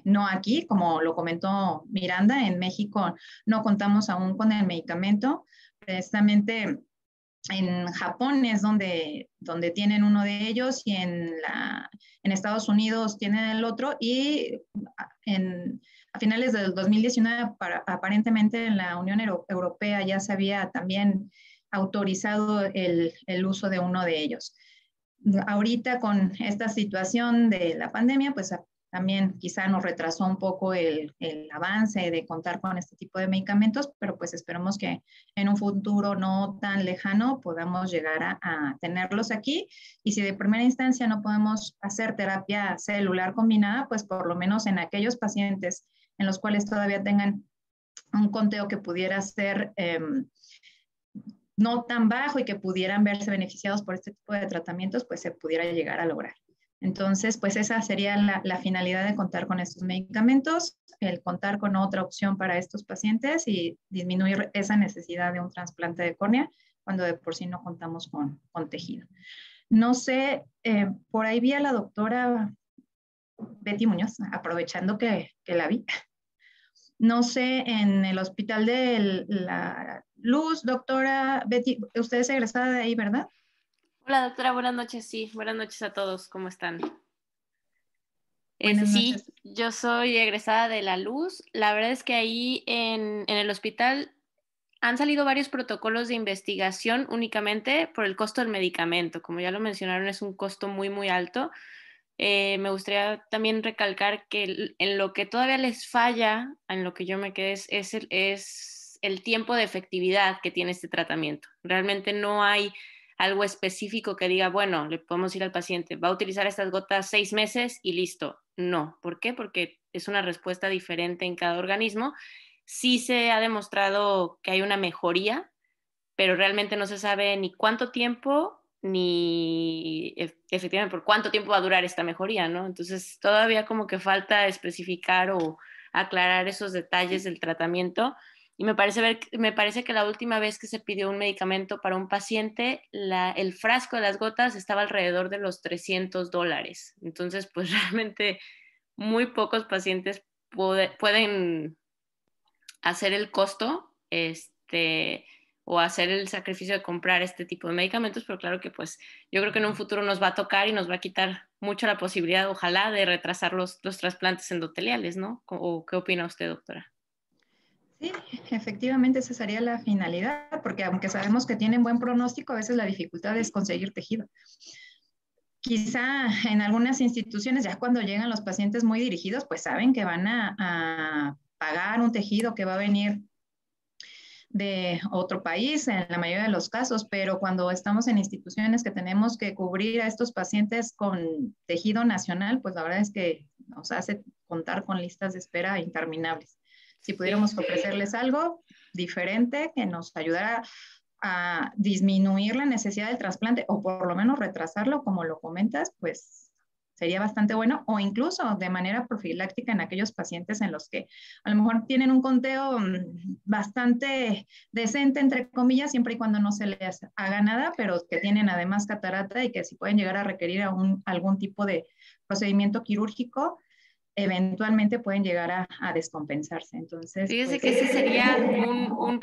no aquí, como lo comentó Miranda, en México no contamos aún con el medicamento, precisamente en Japón es donde tienen uno de ellos y en Estados Unidos tienen el otro y a finales del 2019 aparentemente en la Unión Europea ya se había también autorizado el uso de uno de ellos. Ahorita con esta situación de la pandemia, pues también quizá nos retrasó un poco el avance de contar con este tipo de medicamentos, pero pues esperemos que en un futuro no tan lejano podamos llegar a tenerlos aquí. Y si de primera instancia no podemos hacer terapia celular combinada, pues por lo menos en aquellos pacientes en los cuales todavía tengan un conteo que pudiera ser no tan bajo y que pudieran verse beneficiados por este tipo de tratamientos, pues se pudiera llegar a lograr. Entonces, pues esa sería la finalidad de contar con estos medicamentos, el contar con otra opción para estos pacientes y disminuir esa necesidad de un trasplante de córnea cuando de por sí no contamos con tejido. No sé, por ahí vi a la doctora Betty Muñoz, aprovechando que la vi. No sé, en el hospital de la Luz, doctora Betty, usted es egresada de ahí, ¿verdad? Hola doctora, buenas noches, sí, buenas noches a todos, ¿cómo están? Buenas noches. Sí, yo soy egresada de la Luz. La verdad es que ahí en el hospital han salido varios protocolos de investigación únicamente por el costo del medicamento. Como ya lo mencionaron, es un costo muy, muy alto. Me gustaría también recalcar que en lo que todavía les falla, en lo que yo me quedé, es el tiempo de efectividad que tiene este tratamiento. Realmente no hay algo específico que diga, bueno, le podemos ir al paciente, va a utilizar estas gotas 6 meses y listo. No. ¿Por qué? Porque es una respuesta diferente en cada organismo. Sí se ha demostrado que hay una mejoría, pero realmente no se sabe ni cuánto tiempo ni efectivamente por cuánto tiempo va a durar esta mejoría, ¿no? Entonces todavía como que falta especificar o aclarar esos detalles del tratamiento. Y me parece que la última vez que se pidió un medicamento para un paciente, el frasco de las gotas estaba alrededor de los $300. Entonces, pues realmente muy pocos pacientes pueden hacer el costo, o hacer el sacrificio de comprar este tipo de medicamentos, pero claro que pues yo creo que en un futuro nos va a tocar y nos va a quitar mucho la posibilidad, ojalá, de retrasar los trasplantes endoteliales, ¿no? ¿O qué opina usted, doctora? Sí, efectivamente esa sería la finalidad, porque aunque sabemos que tienen buen pronóstico, a veces la dificultad es conseguir tejido. Quizá en algunas instituciones, ya cuando llegan los pacientes muy dirigidos, pues saben que van a pagar un tejido que va a venir de otro país en la mayoría de los casos, pero cuando estamos en instituciones que tenemos que cubrir a estos pacientes con tejido nacional, pues la verdad es que nos hace contar con listas de espera interminables. Si pudiéramos ofrecerles algo diferente que nos ayudara a disminuir la necesidad del trasplante o por lo menos retrasarlo, como lo comentas, pues sería bastante bueno, o incluso de manera profiláctica en aquellos pacientes en los que a lo mejor tienen un conteo bastante decente, entre comillas, siempre y cuando no se les haga nada, pero que tienen además catarata y que si pueden llegar a requerir algún tipo de procedimiento quirúrgico, eventualmente pueden llegar a descompensarse. Entonces, fíjese pues, que ese sería no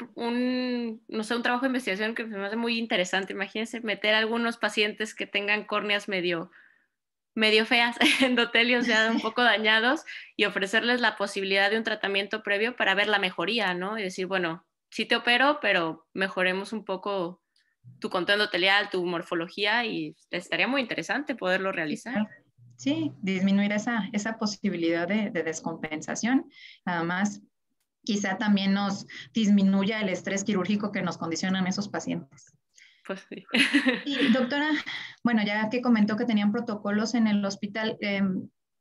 sé, un trabajo de investigación que me hace muy interesante. Imagínense meter a algunos pacientes que tengan córneas medio feas, endotelios ya un poco dañados, y ofrecerles la posibilidad de un tratamiento previo para ver la mejoría, ¿no? Y decir, bueno, sí te opero, pero mejoremos un poco tu control endotelial, tu morfología, y estaría muy interesante poderlo realizar. Sí, disminuir esa posibilidad de descompensación. Además, quizá también nos disminuya el estrés quirúrgico que nos condicionan esos pacientes. Pues sí. Y doctora, bueno, ya que comentó que tenían protocolos en el hospital,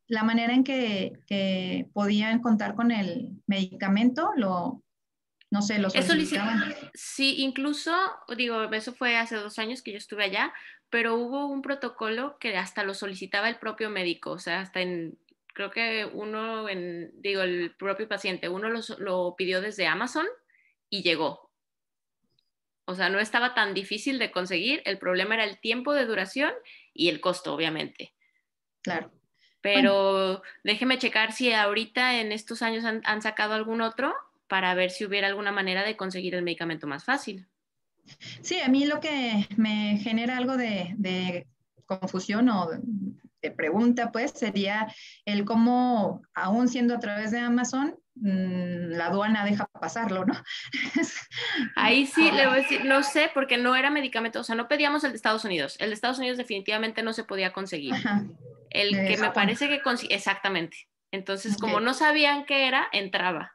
la manera en que podían contar con el medicamento, no sé, lo solicitaban. Sí, incluso, digo, eso fue hace 2 años que yo estuve allá, pero hubo un protocolo que hasta lo solicitaba el propio médico, o sea, creo que el propio paciente, uno lo pidió desde Amazon y llegó. O sea, no estaba tan difícil de conseguir, el problema era el tiempo de duración y el costo, obviamente. Claro. Pero bueno, déjeme checar si ahorita en estos años han sacado algún otro para ver si hubiera alguna manera de conseguir el medicamento más fácil. Sí, a mí lo que me genera algo de confusión o de pregunta, pues, sería el cómo, aún siendo a través de Amazon, la aduana deja pasarlo, ¿no? Ahí sí, le voy a decir, no sé, porque no era medicamento, o sea, no pedíamos el de Estados Unidos. El de Estados Unidos definitivamente no se podía conseguir. Ajá, El que me parece que exactamente. Entonces, ok. como no sabían qué era, entraba.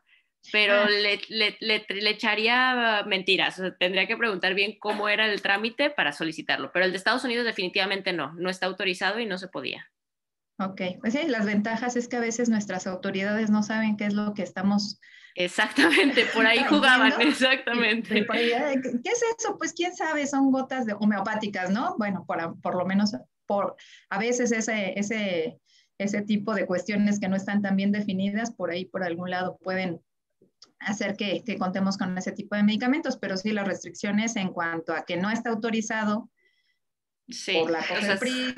Pero le echaría mentiras. O sea, tendría que preguntar bien cómo era el trámite para solicitarlo. Pero el de Estados Unidos definitivamente no está autorizado y no se podía. Ok, pues sí, las ventajas es que a veces nuestras autoridades no saben qué es lo que estamos. Exactamente, por ahí jugaban, exactamente. Por ahí, ¿qué es eso? Pues quién sabe, son gotas homeopáticas, ¿no? Bueno, por lo menos a veces ese tipo de cuestiones que no están tan bien definidas, por ahí por algún lado pueden hacer que contemos con ese tipo de medicamentos, pero sí las restricciones en cuanto a que no está autorizado por la COFEPRIS,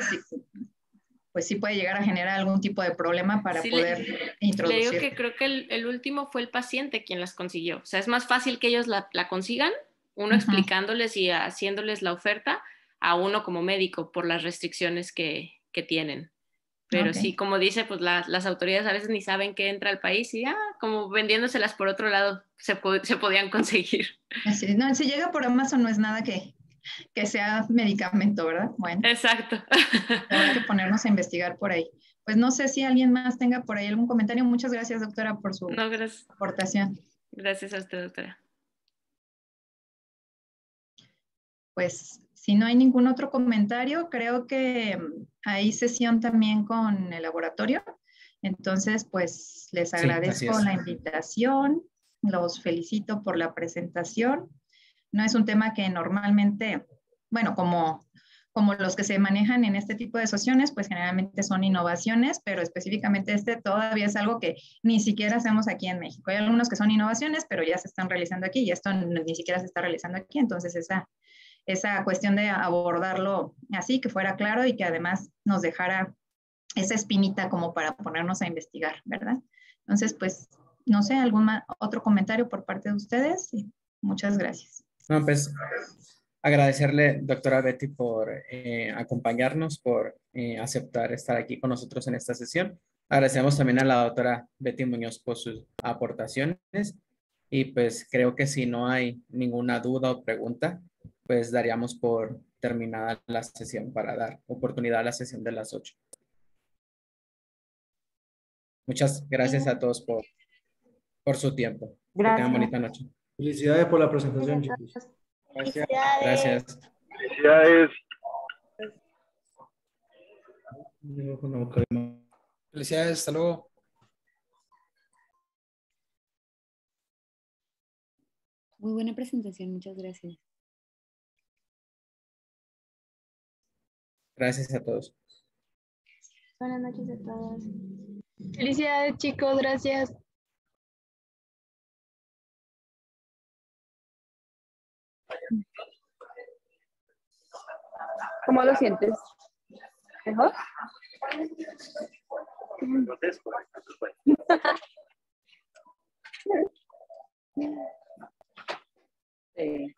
pues sí puede llegar a generar algún tipo de problema para poder introducir. Le digo que creo que el último fue el paciente quien las consiguió. O sea, es más fácil que ellos la consigan, uno explicándoles y haciéndoles la oferta, a uno como médico por las restricciones que tienen. Pero sí, como dice, pues las autoridades a veces ni saben que entra al país y como vendiéndoselas por otro lado se podían conseguir. Así, no, si llega por Amazon no es nada que sea medicamento, ¿verdad? Bueno. Exacto. Habrá que ponernos a investigar por ahí. Pues no sé si alguien más tenga por ahí algún comentario. Muchas gracias, doctora, por su aportación. Gracias a usted, doctora. Pues si no hay ningún otro comentario, creo que hay sesión también con el laboratorio. Entonces, pues les agradezco la invitación, los felicito por la presentación. No es un tema que normalmente, bueno, como los que se manejan en este tipo de sesiones, pues generalmente son innovaciones, pero específicamente este todavía es algo que ni siquiera hacemos aquí en México. Hay algunos que son innovaciones, pero ya se están realizando aquí y esto ni siquiera se está realizando aquí. Entonces, esa cuestión de abordarlo así, que fuera claro y que además nos dejara esa espinita como para ponernos a investigar, ¿verdad? Entonces, pues, no sé, algún otro comentario por parte de ustedes. Sí, muchas gracias. No, pues agradecerle, doctora Betty, por acompañarnos, por aceptar estar aquí con nosotros en esta sesión. Agradecemos también a la doctora Betty Muñoz por sus aportaciones y pues creo que si no hay ninguna duda o pregunta, pues daríamos por terminada la sesión para dar oportunidad a la sesión de las 8. Muchas gracias a todos por su tiempo. Gracias. Que tengan bonita noche. Felicidades por la presentación, chicos. Gracias. Felicidades. Gracias. Felicidades, hasta luego. Muy buena presentación, muchas gracias. Gracias a todos. Buenas noches a todos. Felicidades, chicos, gracias. ¿Cómo lo sientes? ¿Mejor? Sí.